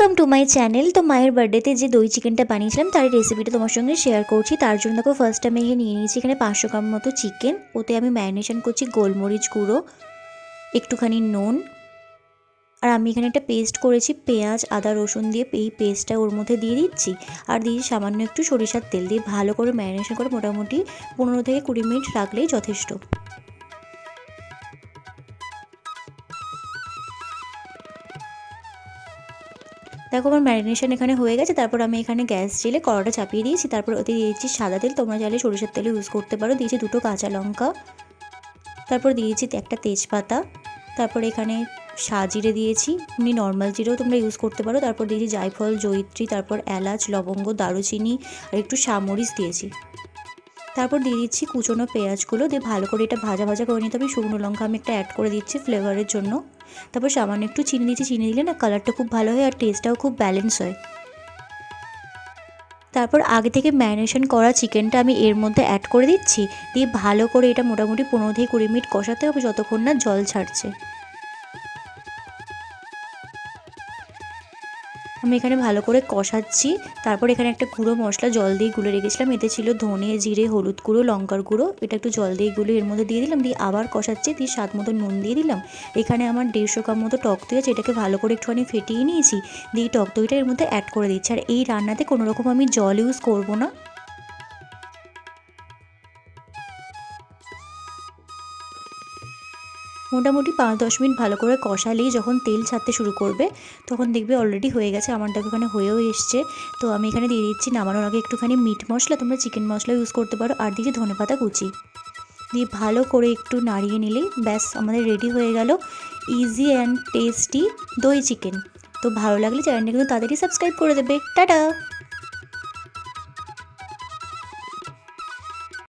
Welcome to my channel. তো মায়ের বার্থডেতে যে দই চিকেনটা বানিয়েছিলাম তার রেসিপিটা তোমার সঙ্গে শেয়ার করছি। তার জন্য দেখো ফার্স্ট আমি নিয়ে নিয়েছি এখানে 500 গ্রাম মতো চিকেন। ওতে আমি ম্যারিনেশন করছি গোলমরিচ গুঁড়ো, একটুখানি নুন, আর আমি এখানে একটা পেস্ট করেছি পেঁয়াজ আদা রসুন দিয়ে, এই পেস্টটা ওর মধ্যে দিয়ে দিচ্ছি। আর দিয়েছি সামান্য একটু সরিষার তেল দিয়ে ভালো করে ম্যারিনেশন করে মোটামুটি 15 থেকে 20 মিনিট রাখলেই যথেষ্ট। দেখো আমার ম্যারিনেশন এখানে হয়ে গেছে। তারপর আমি এখানে গ্যাস জেলে কড়াটা চাপিয়ে দিয়েছি। তারপর ওতে দিয়েছি সাদা তেল, তোমরা চাইলে সরিষার তেল ইউজ করতে পারো। দিয়েছি 2টো কাঁচা লঙ্কা, তারপর দিয়েছি একটা তেজপাতা, তারপর এখানে সাজিরে দিয়েছি, এমনি নর্মাল জিরেও তোমরা ইউজ করতে পারো। তারপর দিয়েছি জায়ফল, জয়িত্রী, তারপর এলাচ, লবঙ্গ, দারুচিনি আর একটু সামরিচ দিয়েছি। তারপর দিয়ে দিচ্ছি কুচনো পেঁয়াজগুলো, দিয়ে ভালো করে এটা ভাজা ভাজা করে নিতে হবে। শুকনো লঙ্কা আমি একটা অ্যাড করে দিচ্ছি ফ্লেভারের জন্য। তারপর সামান্য একটু চিনি দিচ্ছি, চিনি দিলে না কালারটা খুব ভালো হয় আর টেস্টটাও খুব ব্যালেন্স হয়। তারপর আগে থেকে ম্যারিনেশন করা চিকেনটা আমি এর মধ্যে অ্যাড করে দিচ্ছি, দিয়ে ভালো করে এটা মোটামুটি 15 থেকে 20 মিনিট কষাতে হবে যতক্ষণ না জল ছাড়ছে। আমি এখানে ভালো করে কষাচ্ছি। তারপর এখানে একটা গুঁড়ো মশলা জল দিয়ে গুলে রেখেছিলাম, এতে ছিল ধনে জিরে হলুদ গুঁড়ো লঙ্কার গুঁড়ো, এটা একটু জল দিয়ে গুলে এর মধ্যে দিয়ে দিলাম, দিয়ে আবার কষাচ্ছি, দিয়ে স্বাদ মতো নুন দিয়ে দিলাম। এখানে আমার 150 গ্রাম মতো টক দই আছে, এটাকে ভালো করে একটুখানি ফেটিয়ে নিয়েছি, দিয়ে টক দইটা এর মধ্যে অ্যাড করে দিচ্ছি। আর এই রান্নাতে কোনো রকম আমি জল ইউজ করবো না। মোটামুটি 5-10 মিনিট ভালো করে কষালেই যখন তেল ছাড়তে শুরু করবে তখন দেখবে অলরেডি হয়ে গেছে। আমার দেখো এখানে হয়েও এসছে। তো আমি এখানে দিয়ে দিচ্ছি নামানোর আগে একটুখানি মিট মশলা, তোমরা চিকেন মশলা ইউজ করতে পারো, আর দিচ্ছি ধনেপাতা কুচি, দিয়ে ভালো করে একটু নাড়িয়ে নিলেই ব্যাস আমাদের রেডি হয়ে গেল ইজি অ্যান্ড টেস্টি দই চিকেন। তো ভালো লাগলে চ্যানেলটা কিন্তু তাড়াতাড়ি সাবস্ক্রাইব করে দেবে। টাটা।